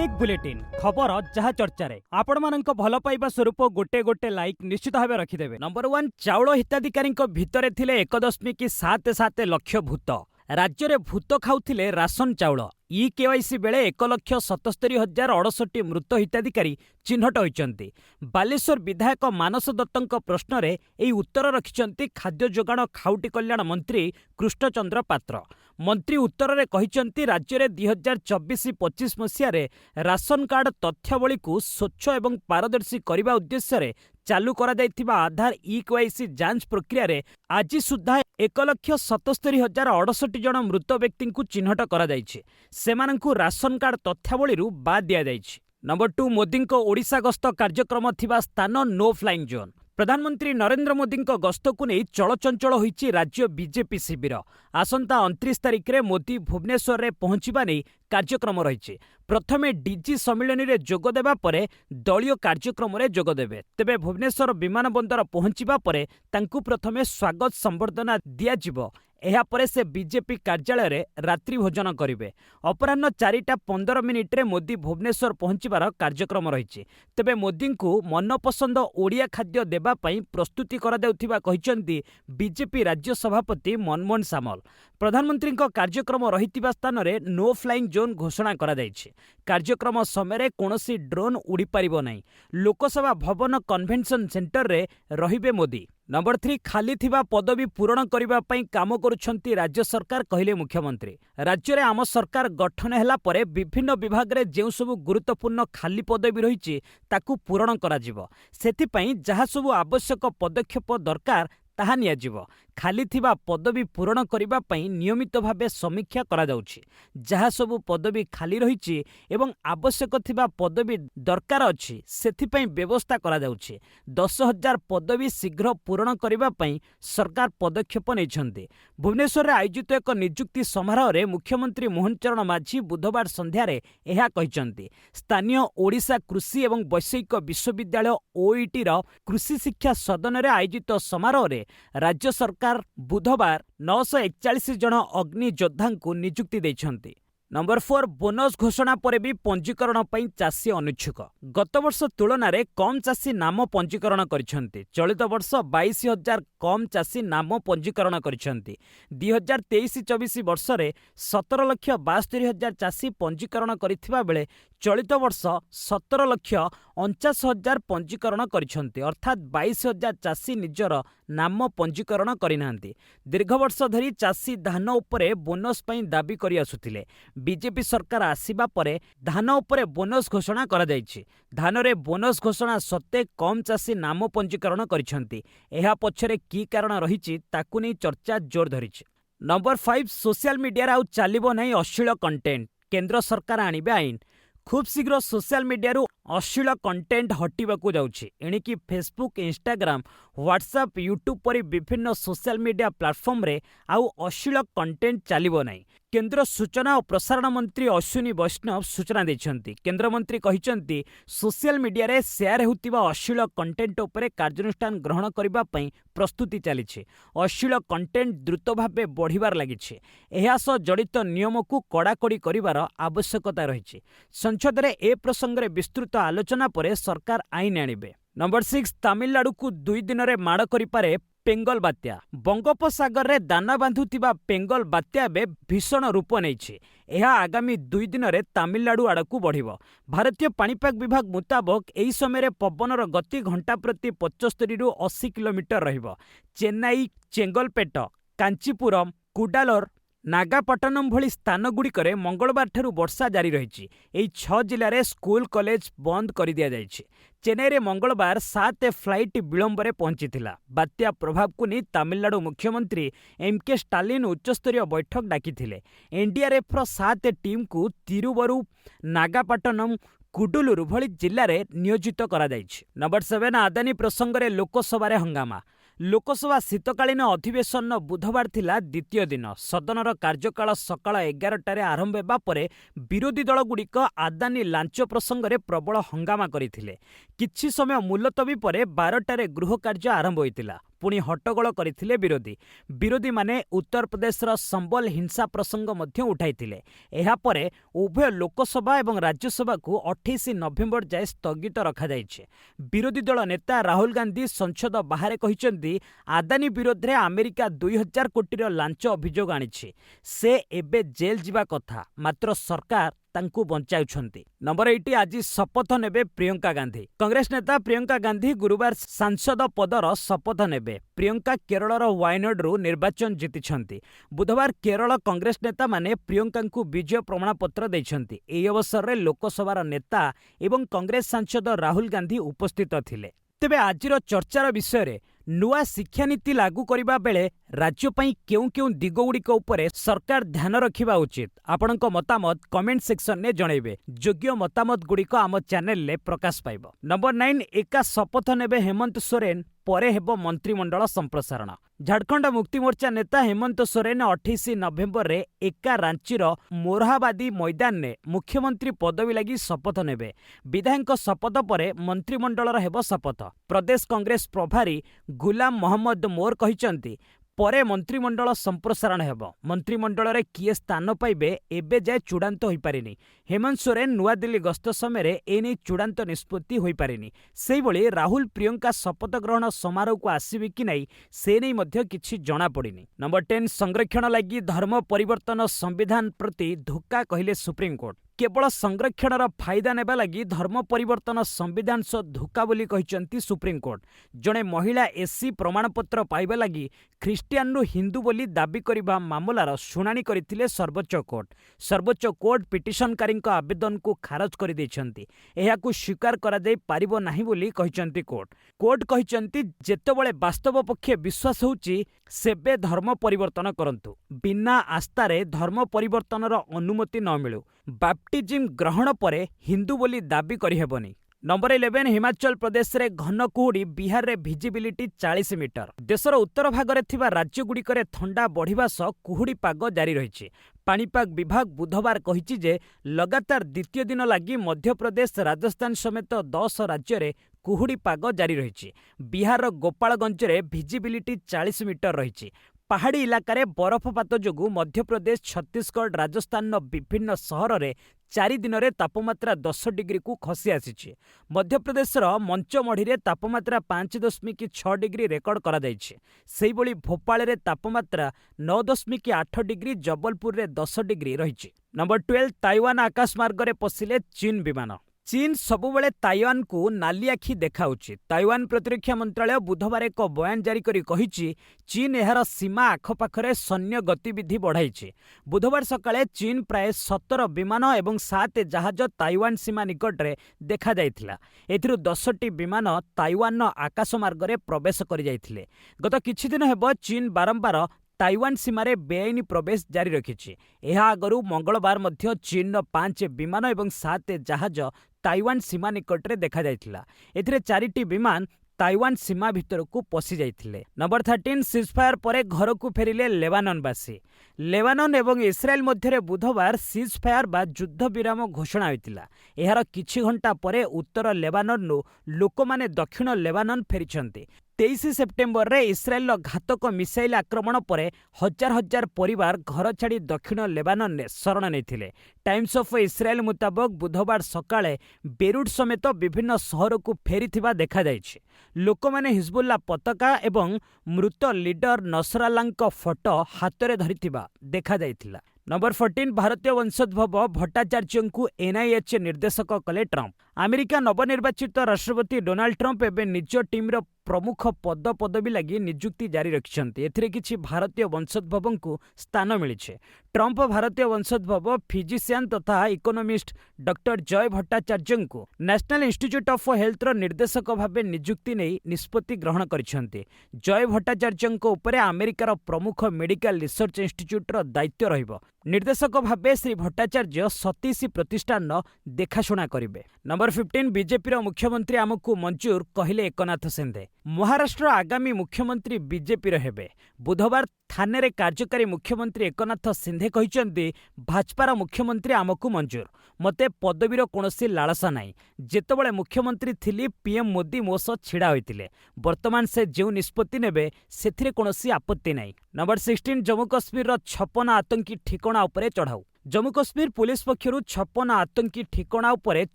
Tech bulletin खबर जहाँ चर्चा आपण मानक भल पाइबा स्वरूप गोटे गोटे लाइक निश्चित भाव रखिदेवे। नंबर 1 चाउल हिताधिकारी भितर थिले 1.77 लाख भूत। राज्य में भूत खाऊले राशन चाउल। केवाईसी बेले 1,77,068 मृत हिताधिकारी चिन्हट होती। बालेश्वर विधायक मानस दत्त प्रश्न में यह उत्तर रखिंट खाद्य जोगाण खाउटी कल्याण मंत्री कृष्णचंद्र पात्र। मंत्री उत्तर में कहते राज्य में 2024-25 मसीह राशन कार्ड तथ्यावली को स्वच्छ एवं पारदर्शी करने उद्देश्य चालू करा जायथिबा आधार केवाईसी जांच प्रक्रिया रे आज सुधा 1,77,068 जन मृत व्यक्ति को चिन्हट करा जायछि। सेमानंकु राशन कार्ड तथ्यावली बाद दिया जायछि। नंबर 2 मोदी ओडिशा गस्त कार्यक्रम थिबा स्थान नो फ्लाइंग जोन। प्रधानमंत्री नरेंद्र मोदी गस्त को नहीं चलचंचल होइछि राज्य बीजेपी शिविर। आसंता 29 तारिख में मोदी भुवनेश्वर में पहुंचवा नहीं कार्यक्रम रही। प्रथमे डीजी सम्मिलनी रे जोग देबा परे दलीय कार्यक्रम रे जोग देबे। तेबे भुवनेश्वर विमान बंदर पहुंचवा परे तांकु प्रथमे स्वागत संबर्धना दिया जिवो। एहा परे से बीजेपी कार्यालय रे रात्रि भोजन करिवे। अपराह्न 4:15 रे मोदी भुवनेश्वर पहुंचबार कार्यक्रम रही। तेबे मोदी को मनपसंद ओडिया खाद्य देबा पई प्रस्तुति करा देउथिबा कहिसंती बीजेपी राज्य सभापति मनमोहन सामल। प्रधानमंत्री कार्यक्रम रहितिबा स्थान रे नो फ्लाइंग जोन घोषणा करा जायछि। कार्यक्रम समय कौनसी ड्रोन उड़ी पारिबो नहीं। लोकसभा भवन कन्वेंशन सेंटर रे रहिबे मोदी। नंबर 3 खाली थिबा पदवी पूरण करिबा पई काम करुछंती राज्य सरकार कहले मुख्यमंत्री। राज्य रे आम सरकार गठन हैला परे विभिन्न विभाग रे जेउ सब गुरुत्वपूर्ण खाली पदवी रहिछि ताकू पूरण करा जिवो। सेथि पई जहा सब आवश्यक पदक्षेप दरकार ताहा नियाजिवो। खाली थिबा पदवी पूरण करिबा पई नियमित भावे समीक्षा करा जाउछि। जहा सब पदवी खाली रहिछि एवं आवश्यक थिबा पदवी दरकार अछि सेथि पई व्यवस्था करा जाउछि। 10,000 पदवी शीघ्र पूरण करिबा पई सरकार पदक्षेप नैछन्ति। भुवनेश्वर रे आयोजित एक नियुक्ति समारोह रे मुख्यमंत्री मोहन चरण माझी बुधवार संध्या रे एहा कहिसंति। स्थानीय ओडिशा कृषि एवं वैषयिक विश्वविद्यालय ओईटी रो कृषि शिक्षा सदन रे आयोजित समारोह रे राज्य सरकार बुधवार 941 जन अग्नि योद्धा को नियुक्ति देइछन्ति। नंबर 4 बोनस घोषणा पर भी पंजीकरण पई चाषी अनुच्छुक। गत वर्ष तुलन में कम चाषी नाम पंजीकरण करिसेंति। चलित वर्ष 22,000 कम चाषी नाम पंजीकरण करिसेंति। 2023-24 वर्ष में 17,72,000 चाषी पंजीकरण करिथिबा बेले चलित वर्ष 17,49,000 पंजीकरण करिसेंति। अर्थात 22,000 चाषी निजर नाम पंजीकरण करिनांति। दीर्घ वर्ष धरी चाषी धान उपरे बोनस पई दाबी करि आसुथिले। बीजेपी सरकार आसिबा परे धान उपरे बोनस घोषणा करा जायछि। धान रे बोनस घोषणा सत्ते कम चाषी नाम पंजीकरण करिसेंति। एहा पछरे की कारण रहिछि ताकु नै चर्चा जोर धरिछि। नंबर 5 सोशल मीडिया आउ चलिबो नै अश्लील कंटेंट। केंद्र सरकार आनिबे आईन। खूब शीघ्र सोशल मीडिया अश्लील कंटेंट हटिबाकू जाउछि। एणिकी फेसबुक, इंस्टाग्राम, व्हाट्सएप, यूट्यूब परी विभिन्न सोशल मीडिया प्लेटफॉर्म रे आउ अश्लील कंटेंट चलिबो नै। केंद्र सूचना और प्रसारण मंत्री अश्विनी वैष्णव सूचना दैछन्ति। केंद्र मंत्री कहिसंति सोशल मीडिया रे शेयर हेउतिबा अश्लील कंटेंट उपरे कार्यानुष्ठान ग्रहण करिबा पई प्रस्तुति चलिछि। अश्लील कंटेंट द्रुत भावे बढ़िबार लागिछि। एहा सह जड़ित नियम को कड़ाकड़ी करिबार आवश्यकता रहिछि। संसद रे ए प्रसंग रे विस्तृत आलोचना परे सरकार आईन आनिबे। नंबर 6 तमिलनाडु को 2 दिन रे माड़ करि पारे पेंगल बात्या। बंगोपसागर रे दाना बांधुतिबा पेंगल बात्या बे भीषण रूप नेछि। एहा आगामी 2 दिन रे तमिलनाडु आड़कू बढ़िबो। भारतीय पाणीपाग विभाग मुताबक एही समय रे पवनर गति घंटा प्रति 75 रु 80 किलोमीटर रहिबो। चेन्नई, चेंगलपेट, कांचीपुरम, कुडालोर, नागापट्टनम भली स्थान गुड़िकरे मंगलवार ठारू वर्षा जारी रही। 6 जिले में स्कूल कॉलेज बंद कर दिया जायछि। चेन्नई रे मंगलवार 7 फ्लाइट विलंब रे पहुंची। बात्या प्रभाव को नहीं तमिलनाडु मुख्यमंत्री एमके स्टालिन उच्चस्तरीय बैठक डाकिथिले। एनडीआरएफ 7 टीम को तिरुवरू, नागापट्टनम, कुडुलुरु भली जिले में नियोजित करा जायछि। नंबर 7 आदानी प्रसंग रे लोकसभा रे हंगामा। लोकसभा शीतकालीन अधिवेशन बुधवार थिला द्वितीय दिन। सदनर कार्यकाल सकाळ 11टारे आरंभ हेबा परे विरोधी दलगुड़िक आदानी लांच प्रसंग में प्रबल हंगामा करथिले। किछि समय मुलतवी परे 12टारे गृह कार्य आरंभ होइतिला। पुणी हट्टगोल करथिले विरोधी माने उत्तर प्रदेशर संबल हिंसा प्रसंग मध्य उठाइथिले। एहा परे उभय लोकसभा एवं राज्यसभा को 28 नवेम्बर जाए स्थगित रखा जाइछे। विरोधी दल नेता राहुल गांधी संसद बाहर कहिसेंती आदानी विरोध रे अमेरिका 2000 कोटी लांच अभियोग आनिछि। से एबे जेल जिबा कथा, मात्र सरकार तांकू बंचाउछंती। नंबर 8 आज शपथ नेबे प्रियंका गांधी। कांग्रेस नेता प्रियंका गांधी गुरुवार सांसद पदर शपथ नेबे। प्रियंका केरଳର वायनाडରୁ निर्वाचन जीतिछंती। बुधवार केरଳ कांग्रेस नेता माने प्रियंका को विजय प्रमाणपत्र दैछंती। एही अवसर रे लोकसभार नेता एवं कांग्रेस सांसद राहुल गांधी उपस्थित थिले। तेबे आजिर चर्चार विषय रे नुआ शिक्षा नीति लागू करिबा बेले राज्य पई केउ केउ दिगगुड़िक उपरे सरकार ध्यान रखिबा उचित। आपणक मतामत कमेंट सेक्शन ने जणैबे। योग्य मतामत गुड़िक आम चैनल ले प्रकाश पाइबो। नंबर 9 एका शपथ नेबे हेमंत सोरेन परे हेबो मंत्रिमंडल संप्रसारण। झारखंड मुक्ति मोर्चा नेता हेमंत सोरेन 28 नवेम्बर रे एका रांचीर मोरहाबादी मैदान ने मुख्यमंत्री पदवी लगी शपथ नेबे। विधायक शपथ परे मंत्रिमंडलर हेबो शपथ। प्रदेश कांग्रेस प्रभारी गुलाम मोहम्मद मोर कहिचंती परे मंत्रिमंडल संप्रसारण हेबो। मंत्रिमंडल रे किए स्थान पाइबे एबे जाय चूड़ांत होई पारिनी। हेमंत सोरेन नुआ दिल्ली गस्त समय रे एने चूड़ांत निष्पत्ति होई पारिनी। सेही भली राहुल प्रियंका शपथ ग्रहण समारोह को आसीबे कि नै से नै मध्य किछि जणा पड़िनी। नंबर 10 संरक्षण लागि धर्म परिवर्तन संविधान प्रति धोखा कहिले सुप्रीम कोर्ट। केवल संरक्षणर फायदा नेबा लगी धर्म परिवर्तन संविधान सह धोखा बोली कहिचंती सुप्रीम कोर्ट। जणे महिला एससी प्रमाणपत्र पाइबा लगी ख्रिस्टियानरु हिंदू बोली दाबी करिबा मामलार शुणाणी करथिले सर्वोच्च कोर्ट। सर्वोच्च कोर्ट पिटिशनकारीक आवेदन को खारज कर दैछंती। एहाकु स्वीकार करा जाय पारिबो नाही बोली कहिचंती कोर्ट। कोर्ट कहिचंती जेतेबेले वास्तव पक्षे विश्वास होउची सेबे धर्म परिवर्तन करंतु। बिना आस्थारे धर्म परिवर्तनर अनुमति न मिलू। बाप्टिज्म ग्रहण परे हिंदू बोली दाबी करिहेबनी। नंबर 11 हिमाचल प्रदेश रे घन कुहुड़ी, बिहार रे भिजिबिलिटी 40 मीटर। देशर उत्तर भाग रे थिबा राज्य गुड़िक रे ठंडा बढ़िबा सह कुहुड़ी पाग जारी रहिछि। पाणीपाग विभाग बुधवार कहिछि जे लगातार द्वितीय दिन लगी मध्य प्रदेश, राजस्थान समेत 10 राज्य रे कुहुड़ी पाग जारी रहिछि। बिहार गोपालगंज रे भिजिबिलिटी 40 मीटर रहिछि। पहाड़ी इलाका रे बरफपात जोगु मध्य प्रदेश, छत्तीसगढ़, राजस्थान विभिन्न सहर रे 4 दिन रे तापमात्रा 10 डिग्री को खसी आसीछि। मध्य प्रदेशर मंचमढ़ी रे तापमात्रा 5.6 डिग्री रेकर्ड करा जाइछि। सेही भली भोपाल रे तापमात्रा 9.8 डिग्री, जबलपुर रे 10 डिग्री रहिछि। नंबर 12 ताइवान आकाशमार्ग रे पसिले चीन विमान। चीन सबुबले ताइवान को नाली आखि देखाउछि। ताइवान प्रतिरक्षा मंत्रालय बुधवार एक बयान जारी करी कहिछि चीन एहार सीमा आखपाखरे सैन्य गतिविधि बढ़ाइछि। बुधवार सकाळे चीन प्राय 17 विमान एवं 7 जहाज ताइवान सीमा निकट रे देखा जाइथिला। एथिरु 10टी विमान ताइवान आकाशमार्ग रे प्रवेश करि जाइथिले। गत किछि दिन हेबो चीन बारंबार ताइवान सीमारे बेआईनी प्रवेश जारी रखिछि। एहा आगरु मंगलवार मध्य चीन 5 विमान एवं 7 जहाज ताइवान सीमा निकट रे देखा जाइथिला। एथिरे 4टी विमान ताइवान सीमा भितर को पशि जाइथिले। नंबर 13 सीजफायर परे घर को फेरिले लेबाननवासी। लेबानन एवं इस्राएल मध्य बुधवार सीजफायर बा युद्ध विराम घोषणा होइतिला। एहार किछि घंटा परे उत्तर लेबानननु लोकमाने दक्षिण लेबानन फेरिछंती। 23 सेप्टेम्बर रे इस्राएल घातक मिसाइल आक्रमण परे हजार हजार परिवार घर छाड़ी दक्षिण लेबानन ने शरण नेथिले। टाइम्स ऑफ इस्राएल मुताबक बुधवार सकाळे बेरुट समेत विभिन्न सहर को फेरिथिबा देखा जाइछि। लोकमाने हिजबुल्ला पताका एवं मृत लीडर नसराल्लाଙ୍କ फोटो हाथ में धरिथिबा देखा जाइथिला। नंबर 14 भारतीय वंशोद्भव भट्टाचार्य को एनआईएच निर्देशक कले ट्रंप। अमेरिका नवनिर्वाचित राष्ट्रपति डोनाल्ड ट्रंप एवं निज टीम प्रमुख पदवी लगी नियुक्ति जारी रखिछंती। एथिरे किछि भारतीय वंशोद्भव को स्थान मिलिछे। ट्रंप भारतीय वंशोद्भव फिजिशियन तथा इकोनोमिस्ट डॉक्टर जय भट्टाचार्य को नेशनल इंस्टीट्यूट ऑफ हेल्थ निर्देशक भावे नियुक्ति नहीं निष्पत्ति ग्रहण करिसेंती। जय भट्टाचार्य उपरे अमेरिकार प्रमुख मेडिकल रिसर्च इंस्टीट्यूट दायित्व रहिबो। निर्देशक भावे श्री भट्टाचार्य 27 प्रतिष्ठान देखाशुना करिवे। नंबर 15 बीजेपी मुख्यमंत्री आमको मंजूर कहले एकनाथ शिंदे। ମହାରାଷ୍ଟ୍ର ଆଗାମୀ ମୁଖ୍ୟମନ୍ତ୍ରୀ ବିଜେପିର ହେବେ। ବୁଧବାର ଥାନେରେ କାର୍ଯ୍ୟକାରୀ ମୁଖ୍ୟମନ୍ତ୍ରୀ ଏକନାଥ ସିନ୍ଧେ କହିଛନ୍ତି, ଭାଜପାର ମୁଖ୍ୟମନ୍ତ୍ରୀ ଆମକୁ ମଞ୍ଜୁର। ମୋତେ ପଦବୀର କୌଣସି ଲାଳସା ନାହିଁ। ଯେତେବେଳେ ମୁଖ୍ୟମନ୍ତ୍ରୀ ଥିଲି ପିଏମ୍ ମୋଦି ମୋ ସହ ଛିଡ଼ା ହୋଇଥିଲେ। ବର୍ତ୍ତମାନ ସେ ଯେଉଁ ନିଷ୍ପତ୍ତି ନେବେ ସେଥିରେ କୌଣସି ଆପତ୍ତି ନାହିଁ। ନମ୍ବର 16 ଜମ୍ମୁ କାଶ୍ମୀରର 56 ଆତଙ୍କୀ ଠିକଣା ଉପରେ ଚଢ଼ାଉ। ଜମ୍ମୁ କାଶ୍ମୀର ପୁଲିସ ପକ୍ଷରୁ 56 ଆତଙ୍କୀ ଠିକଣା ଉପରେ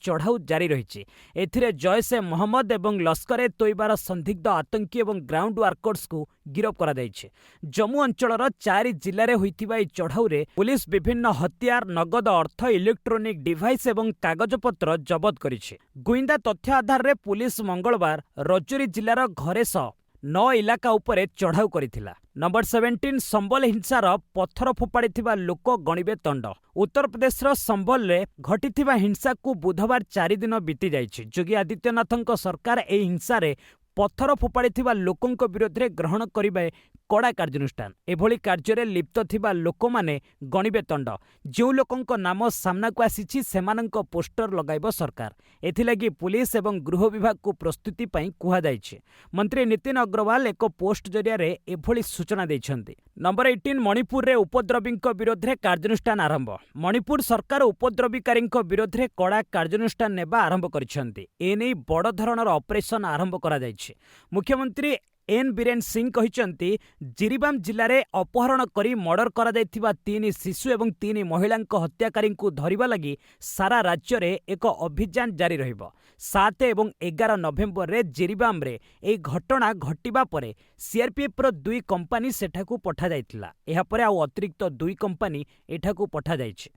ଚଢ଼ାଉ ଜାରି ରହିଛି। ଏଥିରେ ଜୈଶ-ଏ ମହମ୍ମଦ ଏବଂ ଲସ୍କର-ଏ ତୋଇବାର ସନ୍ଦିଗ୍ଧ ଆତଙ୍କୀ ଏବଂ ଗ୍ରାଉଣ୍ଡ ୱାର୍କର୍ସକୁ ଗିରଫ କରାଯାଇଛି। ଜମ୍ମୁ ଅଞ୍ଚଳର 4 ଜିଲ୍ଲାରେ ହୋଇଥିବା ଏହି ଚଢ଼ାଉରେ ପୁଲିସ ବିଭିନ୍ନ ହତିଆର, ନଗଦ ଅର୍ଥ, ଇଲେକ୍ଟ୍ରୋନିକ୍ ଡିଭାଇସ୍ ଏବଂ କାଗଜପତ୍ର ଜବତ କରିଛି। ଗୁଇନ୍ଦା ତଥ୍ୟ ଆଧାରରେ ପୁଲିସ ମଙ୍ଗଳବାର ରଜୌରୀ ଜିଲ୍ଲାର ଘରେ ସହ 9 ଇଲାକା ଉପରେ ଚଢ଼ାଉ କରିଥିଲା। ନମ୍ବର 17 ସମ୍ବଲ ହିଂସାର ପଥର ଫୋପାଡ଼ିଥିବା ଲୋକ ଗଣିବେ ତଣ୍ଡ। ଉତ୍ତରପ୍ରଦେଶର ସମ୍ବଲରେ ଘଟିଥିବା ହିଂସାକୁ ବୁଧବାର 4 ଦିନ ବିତି ଯାଇଛି। ଯୋଗୀ ଆଦିତ୍ୟନାଥଙ୍କ ସରକାର ଏହି ହିଂସାରେ ପଥର ଫୋପାଡ଼ିଥିବା ଲୋକଙ୍କ ବିରୋଧରେ ଗ୍ରହଣ କରିବେ କଡ଼ା କାର୍ଯ୍ୟାନୁଷ୍ଠାନ। ଏଭଳି କାର୍ଯ୍ୟରେ ଲିପ୍ତ ଥିବା ଲୋକମାନେ ଗଣିବେ ତଣ୍ଡ। ଯେଉଁ ଲୋକଙ୍କ ନାମ ସାମ୍ନାକୁ ଆସିଛି ସେମାନଙ୍କ ପୋଷ୍ଟର ଲଗାଇବ ସରକାର। ଏଥିଲାଗି ପୁଲିସ ଏବଂ ଗୃହ ବିଭାଗକୁ ପ୍ରସ୍ତୁତି ପାଇଁ କୁହାଯାଇଛି। ମନ୍ତ୍ରୀ ନିତିନ ଅଗ୍ରୱାଲ ଏକ ପୋଷ୍ଟ ଜରିଆରେ ଏଭଳି ସୂଚନା ଦେଇଛନ୍ତି। ନମ୍ବର 18 ମଣିପୁରରେ ଉପଦ୍ରବୀଙ୍କ ବିରୋଧରେ କାର୍ଯ୍ୟାନୁଷ୍ଠାନ ଆରମ୍ଭ। ମଣିପୁର ସରକାର ଉପଦ୍ରବୀକାରୀଙ୍କ ବିରୋଧରେ କଡ଼ା କାର୍ଯ୍ୟାନୁଷ୍ଠାନ ନେବା ଆରମ୍ଭ କରିଛନ୍ତି। ଏନେଇ ବଡ଼ ଧରଣର ଅପରେସନ ଆରମ୍ଭ କରାଯାଇଛି। ମୁଖ୍ୟମନ୍ତ୍ରୀ ଏନ୍ ବୀରେନ୍ ସିଂ କହିଛନ୍ତି, ଜିରିବାମ ଜିଲ୍ଲାରେ ଅପହରଣ କରି ମର୍ଡର କରାଯାଇଥିବା 3 ଶିଶୁ ଏବଂ 3 ମହିଳାଙ୍କ ହତ୍ୟାକାରୀଙ୍କୁ ଧରିବା ଲାଗି ସାରା ରାଜ୍ୟରେ ଏକ ଅଭିଯାନ ଜାରି ରହିବ। 7 ଏବଂ 11 ନଭେମ୍ବରରେ ଜିରିବାମରେ ଏହି ଘଟଣା ଘଟିବା ପରେ ସିଆର୍ପିଏଫ୍ର 2 କମ୍ପାନୀ ସେଠାକୁ ପଠାଯାଇଥିଲା। ଏହାପରେ ଆଉ ଅତିରିକ୍ତ 2 କମ୍ପାନୀ ଏଠାକୁ ପଠାଯାଇଛି।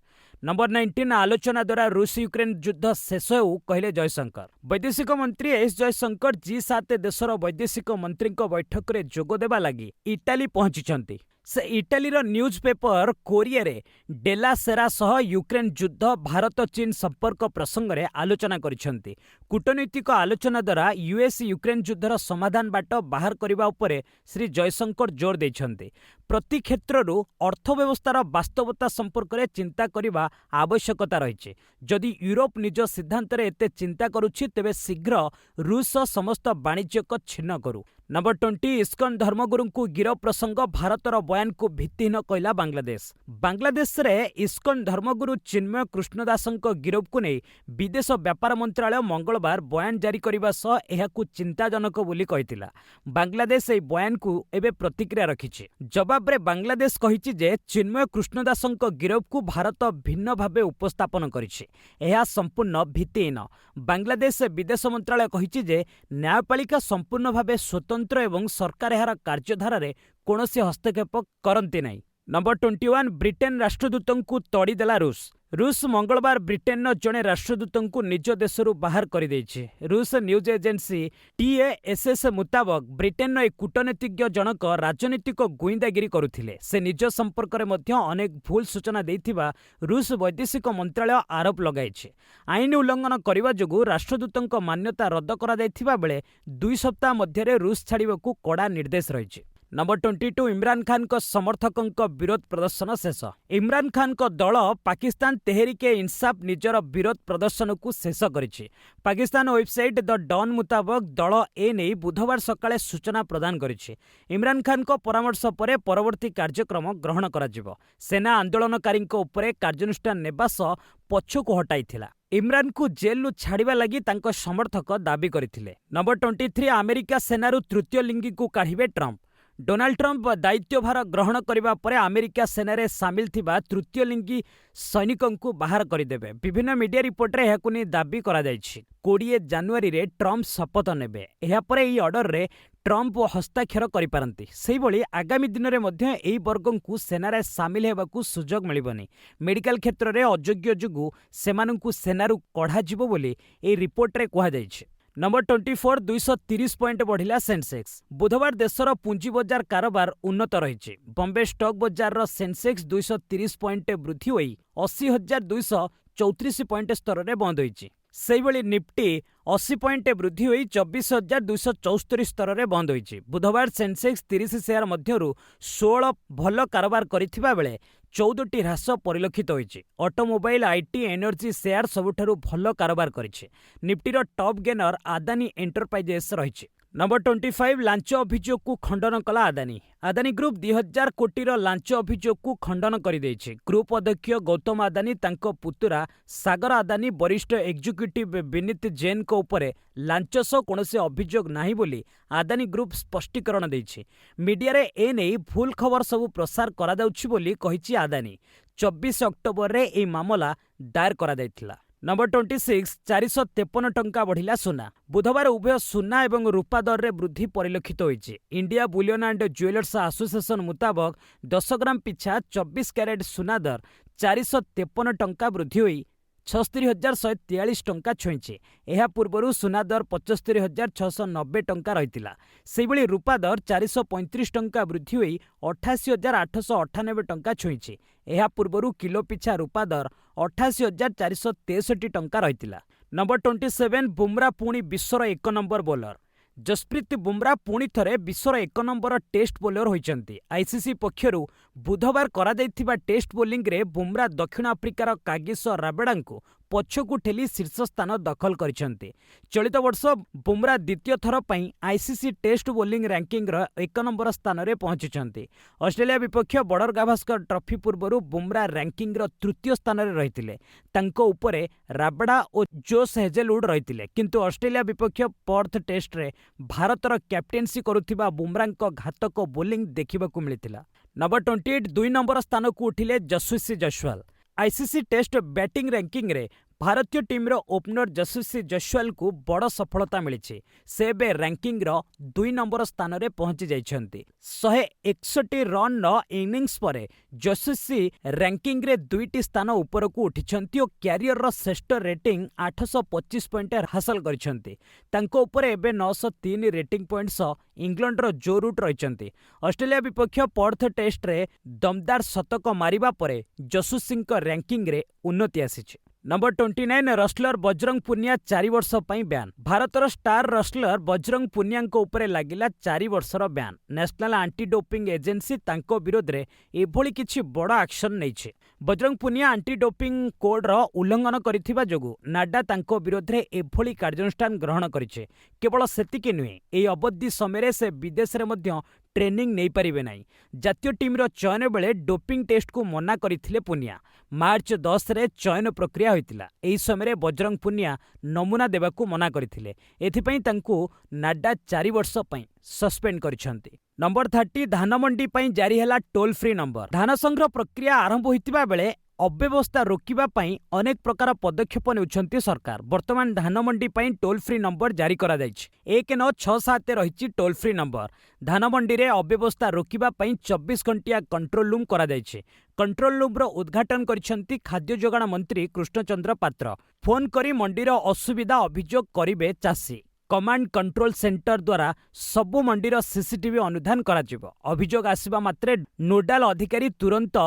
ନମ୍ବର 19 ଆଲୋଚନା ଦ୍ୱାରା ରୁଷ ୟୁକ୍ରେନ ଯୁଦ୍ଧ ଶେଷ ହେଉ କହିଲେ ଜୟଶଙ୍କର। ବୈଦେଶିକ ମନ୍ତ୍ରୀ ଏସ୍ ଜୟଶଙ୍କର G7 ଦେଶର ବୈଦେଶିକ ମନ୍ତ୍ରୀଙ୍କ ବୈଠକରେ ଯୋଗ ଦେବା ଲାଗି ଇଟାଲୀ ପହଞ୍ଚିଛନ୍ତି। ସେ ଇଟାଲୀର ନ୍ୟୁଜ୍ ପେପର କୋରିଏରେ ଡେଲା ସେରା ସହ ୟୁକ୍ରେନ ଯୁଦ୍ଧ, ଭାରତ ଚୀନ ସମ୍ପର୍କ ପ୍ରସଙ୍ଗରେ ଆଲୋଚନା କରିଛନ୍ତି। କୂଟନୈତିକ ଆଲୋଚନା ଦ୍ୱାରା ୟୁଏସ୍ ୟୁକ୍ରେନ ଯୁଦ୍ଧର ସମାଧାନ ବାଟ ବାହାର କରିବା ଉପରେ ଶ୍ରୀ ଜୟଶଙ୍କର ଜୋର ଦେଇଛନ୍ତି। ପ୍ରତି କ୍ଷେତ୍ରରୁ ଅର୍ଥବ୍ୟବସ୍ଥାର ବାସ୍ତବତା ସମ୍ପର୍କରେ ଚିନ୍ତା କରିବା ଆବଶ୍ୟକତା ରହିଛି। ଯଦି ୟୁରୋପ ନିଜ ସିଦ୍ଧାନ୍ତରେ ଏତେ ଚିନ୍ତା କରୁଛି ତେବେ ଶୀଘ୍ର ରୁଷ ସମସ୍ତ ବାଣିଜ୍ୟକ ଛିନ୍ନ କରୁ। ନମ୍ବର 20 ଇସ୍କନ ଧର୍ମଗୁରୁଙ୍କୁ ଗିରଫ ପ୍ରସଙ୍ଗ ଭାରତର ବୟାନକୁ ଭିତ୍ତିହୀନ କହିଲା ବାଂଲାଦେଶ। ବାଂଲାଦେଶରେ ଇସ୍କନ ଧର୍ମଗୁରୁ ଚିନ୍ମୟ କୃଷ୍ଣଦାସଙ୍କ ଗିରଫକୁ ନେଇ ବିଦେଶ ବ୍ୟାପାର ମନ୍ତ୍ରାଳୟ ମଙ୍ଗଳବାର ବୟାନ ଜାରି କରିବା ସହ ଏହାକୁ ଚିନ୍ତାଜନକ ବୋଲି କହିଥିଲା। ବାଂଲାଦେଶ ଏହି ବୟାନକୁ ଏବେ ପ୍ରତିକ୍ରିୟା ରଖିଛି। ଜବାବରେ ବାଂଲାଦେଶ କହିଛି ଯେ ଚିନ୍ମୟ କୃଷ୍ଣଦାସଙ୍କ ଗିରଫକୁ ଭାରତ ଭିନ୍ନ ଭାବେ ଉପସ୍ଥାପନ କରିଛି। ଏହା ସମ୍ପୂର୍ଣ୍ଣ ଭିତ୍ତିହୀନ। ବାଂଲାଦେଶ ବିଦେଶ ମନ୍ତ୍ରାଳୟ କହିଛି ଯେ ନ୍ୟାୟପାଳିକା ସମ୍ପୂର୍ଣ୍ଣ ଭାବେ ସ୍ୱତନ୍ତ୍ର ଏବଂ ସରକାର ଏହାର କାର୍ଯ୍ୟଧାରାରେ କୌଣସି ହସ୍ତକ୍ଷେପ କରନ୍ତି ନାହିଁ। ନମ୍ବର 21 ବ୍ରିଟେନ ରାଷ୍ଟ୍ରଦୂତଙ୍କୁ ତଡ଼ିଦେଲା ରୁଷ। ରୁଷ ମଙ୍ଗଳବାର ବ୍ରିଟେନର ଜଣେ ରାଷ୍ଟ୍ରଦୂତଙ୍କୁ ନିଜ ଦେଶରୁ ବାହାର କରିଦେଇଛି। ରୁଷ ନ୍ୟୁଜ୍ ଏଜେନ୍ସି TASS ମୁତାବକ ବ୍ରିଟେନର ଏହି କୂଟନୀତିଜ୍ଞ ଜଣକ ରାଜନୈତିକ ଗୁଇନ୍ଦାଗିରି କରୁଥିଲେ। ସେ ନିଜ ସମ୍ପର୍କରେ ମଧ୍ୟ ଅନେକ ଭୁଲ ସୂଚନା ଦେଇଥିବା ରୁଷ ବୈଦେଶିକ ମନ୍ତ୍ରାଳୟ ଆରୋପ ଲଗାଇଛି। ଆଇନ ଉଲ୍ଲଂଘନ କରିବା ଯୋଗୁଁ ରାଷ୍ଟ୍ରଦୂତଙ୍କ ମାନ୍ୟତା ରଦ୍ଦ କରାଯାଇଥିବା ବେଳେ 2 ସପ୍ତାହ ମଧ୍ୟରେ ରୁଷ ଛାଡ଼ିବାକୁ କଡ଼ା ନିର୍ଦ୍ଦେଶ ରହିଛି। ନମ୍ବର 22 ଇମ୍ରାନ ଖାନଙ୍କ ସମର୍ଥକଙ୍କ ବିରୋଧ ପ୍ରଦର୍ଶନ ଶେଷ। ଇମ୍ରାନ ଖାନଙ୍କ ଦଳ ପାକିସ୍ତାନ ତେହେରିକେ ଇନ୍ସାଫ ନିଜର ବିରୋଧ ପ୍ରଦର୍ଶନକୁ ଶେଷ କରିଛି। ପାକିସ୍ତାନ ୱେବସାଇଟ୍ ଦ ଡନ୍ ମୁତାବକ ଦଳ ଏନେଇ ବୁଧବାର ସକାଳେ ସୂଚନା ପ୍ରଦାନ କରିଛି। ଇମ୍ରାନ ଖାନଙ୍କ ପରାମର୍ଶ ପରେ ପରବର୍ତ୍ତୀ କାର୍ଯ୍ୟକ୍ରମ ଗ୍ରହଣ କରାଯିବ। ସେନା ଆନ୍ଦୋଳନକାରୀଙ୍କ ଉପରେ କାର୍ଯ୍ୟାନୁଷ୍ଠାନ ନେବା ସହ ପଛକୁ ହଟାଇଥିଲା। ଇମ୍ରାନଙ୍କୁ ଜେଲରୁ ଛାଡ଼ିବା ଲାଗି ତାଙ୍କ ସମର୍ଥକ ଦାବି କରିଥିଲେ। ନମ୍ବର 23 ଆମେରିକା ସେନାରୁ ତୃତୀୟ ଲିଙ୍ଗୀକୁ କାଢ଼ିବେ ଟ୍ରମ୍ପ। ଡୋନାଲ୍ଡ ଟ୍ରମ୍ପ ଦାୟିତ୍ୱଭାର ଗ୍ରହଣ କରିବା ପରେ ଆମେରିକା ସେନାରେ ସାମିଲ ଥିବା ତୃତୀୟ ଲିଙ୍ଗୀ ସୈନିକଙ୍କୁ ବାହାର କରିଦେବେ। ବିଭିନ୍ନ ମିଡିଆ ରିପୋର୍ଟରେ ଏହାକୁ ନେଇ ଦାବି କରାଯାଇଛି। 20 ଜାନୁଆରୀରେ ଟ୍ରମ୍ପ ଶପଥ ନେବେ। ଏହାପରେ ଏହି ଅର୍ଡରରେ ଟ୍ରମ୍ପ ହସ୍ତାକ୍ଷର କରିପାରନ୍ତି। ସେହିଭଳି ଆଗାମୀ ଦିନରେ ମଧ୍ୟ ଏହି ବର୍ଗଙ୍କୁ ସେନାରେ ସାମିଲ ହେବାକୁ ସୁଯୋଗ ମିଳିବନି। ମେଡିକାଲ କ୍ଷେତ୍ରରେ ଅଯୋଗ୍ୟ ଯୋଗୁଁ ସେମାନଙ୍କୁ ସେନାରୁ କଢ଼ାଯିବ ବୋଲି ଏହି ରିପୋର୍ଟରେ କୁହାଯାଇଛି। ନମ୍ବର 24 230 ପଏଣ୍ଟ ବଢ଼ିଲା ସେନ୍ସେକ୍ସ। ବୁଧବାର ଦେଶର ପୁଞ୍ଜି ବଜାର କାରବାର ଉନ୍ନତ ରହିଛି। ବମ୍ବେ ଷ୍ଟକ୍ ବଜାରର ସେନ୍ସେକ୍ସ 230 ପଏଣ୍ଟ ବୃଦ୍ଧି ହୋଇ 80,234 ପଏଣ୍ଟ ସ୍ତରରେ ବନ୍ଦ ହୋଇଛି। ସେହିଭଳି ନିଫ୍ଟି 80 ପଏଣ୍ଟ ବୃଦ୍ଧି ହୋଇ 24,274 ସ୍ତରରେ ବନ୍ଦ ହୋଇଛି। ବୁଧବାର ସେନ୍ସେକ୍ସ 30 ସେୟାର ମଧ୍ୟରୁ 16 ଭଲ କାରବାର କରିଥିବା ବେଳେ 14ଟି ହ୍ରାସ ପରିଲକ୍ଷିତ ହୋଇଛି। ଅଟୋମୋବାଇଲ, IT, ଏନର୍ଜି ସେୟାର ସବୁଠାରୁ ଭଲ କାରବାର କରିଛି। ନିଫ୍ଟିର ଟପ୍ ଗେନର ଆଦାନୀ ଏଣ୍ଟରପ୍ରାଇଜେସ୍ ରହିଛି। नंबर 25 लांच अभियोग को खंडन कला आदानी। आदानी ग्रुप 2000 कोटीर लांच अभियोग को खंडन कर ग्रुप अध्यक्ष गौतम आदानी तांको पुतुरा सागर आदानी वरिष्ठ एग्जीक्यूटिव विनीत जैन को उपरे लांच सह कौनसी अभियोग नाही बोली आदानी ग्रुप स्पष्टीकरण देछि। मीडिया रे ए नै भूल खबर सबु प्रसार करा दाउछि बोली कहिछि आदानी। 24 अक्टोबर रे ए मामला दायर करा दैथिला। नंबर 26 453 टंका बढ़िला सुना। बुधवार उभय सुना एवं रूपा दर रे वृद्धि परिलक्षित होइछि। India bullion and jewellers association मुताबक 10 ग्राम पिछा 24 कैरेट सुना दर 453 टंका वृद्धि होई 76,143 टंका छुईंछि। एहा पूर्वरु सुना दर 75,690 टंका रहितिला। सेहिभଳି रूपा दर 435 टंका वृद्धि होई 88,898 टंका छुईंछि। एहा पूर्वरु किलो पिछा रूपा दर 88,463 टंका रहितिला। नंबर 27 बुमरा पुणी विश्वर 1 नंबर बोलर। जसप्रीत बुमरा पुणी थरे विश्वर 1 नंबर टेस्ट बोलर होइचंती। आईसीसी पक्षरु बुधवार करा दैथिबा टेस्ट बोलिंग रे बुमरा दक्षिण आफ्रिकार कागिस राबेडांको पछकु ठेली शीर्ष स्थान दखल करिसंती। चलित वर्ष बुमरा द्वितीय थर पई आईसीसी टेस्ट बोलिंग रैंकिंग रो 1 नंबर स्थान रे पहुंचिसंती। ऑस्ट्रेलिया विपक्ष बॉर्डर गाभास्कर ट्रॉफी पूर्वरु बुमरा रैंकिंग रो तृतीय स्थान रे रहितिले। तांको उपरे राबेडा और जोस हेजेलवुड रहितिले। किंतु ऑस्ट्रेलिया विपक्ष पर्थ टेस्ट रे भारतर कैप्टेन्सी करुथिबा बुमरांको घातक बोलिंग देखिबाकू मिलिथिला। नंबर 28 2 नंबर स्थान को उठिले Jasprit Jaiswal. ICC test batting ranking रे भारतीय टीम रो ओपनर जसप्रीत जयसवाल को बड़ सफलता मिली। से बे रैंकिंग रो 2 नंबर स्थान रे पहुंची जाइछंती। 161 रन रो इनिंग्स परे जसप्रीत रैंकिंग रे 2टी स्थान ऊपर को उठिछंती और कैरियर रो श्रेष्ठ रेटिंग 825 पॉइंट हासिल करिछंती। तांको ऊपर एबे 903 रेटिंग पॉइंट सह इंग्लैंड रो जो रूट रहिछंती। ऑस्ट्रेलिया विपक्ष पर्थ टेस्ट रे दमदार शतक मारिबा परे जसप्रीत रैंकिंग रे उन्नति आसीछि। नंबर 29 रसलर बजरंग पुनिया 4 वर्ष पई ब्यान। भारतर स्टार रसलर बजरंग पुनिया उपरे लागिला 4 वर्षर ब्यान। नेशनल एंटी डोपिंग एजेंसी तांको विरोध रे एभली किछि बड़ एक्शन नैछे। Bajrang Punia anti doping code रो उल्लंघन करिथिबा जोगु नाडा तांको विरोध रे एभली कार्यानुष्ठान ग्रहण करिछे। केवल सेतिके नुहे एई अवधि समय से विदेश रे मध्य ट्रेनिंग नहीं पारिबे नाही। जातीय टीम रो चयन बेले डोपिंग टेस्ट को मना करिथिले पुनिया। मार्च 10 रे चयन प्रक्रिया होइतिला। एही समय बजरंग पुनिया नमूना देबाकू मना करिथिले। एथिपई तांकू नाडा 4 वर्ष पई सस्पेंड करिसंती। नंबर 30 धान मंडी पई जारी हैला टोल फ्री नंबर। धान संग्रह प्रक्रिया आरंभ होइतिबा बेले अव्यवस्था रोकिबा पई अनेक प्रकार पदक्षेप नेउछंती सरकार। वर्तमान धान मंडी पई टोल फ्री नंबर जारी करा जायछि। 1967 रहिछि टोल फ्री नंबर। धान मंडी रे अव्यवस्था रोकिबा पई 24 घंटिया कंट्रोल रूम करा जायछि। कंट्रोल रूम रो उद्घाटन करिसंती खाद्य जोगाण मंत्री कृष्णचंद्र पात्र। फोन करी मंडीर असुविधा अभियोग करिवे चासी। कमांड कंट्रोल सेंटर द्वारा सबु मंडीर सीसीटीवी अनुधान कराजिबो। अभियोग आसिबा मात्रे नोडाल अधिकारी तुरंत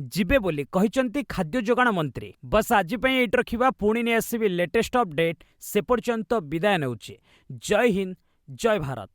जिबे बोली कहिसंती खाद्य जोगाण मंत्री। बस आज पई एट रखिबा पुणी ने आसीबी लेटेस्ट अपडेट। से पर्यंत विदाय नेउची। जय हिंद जय भारत।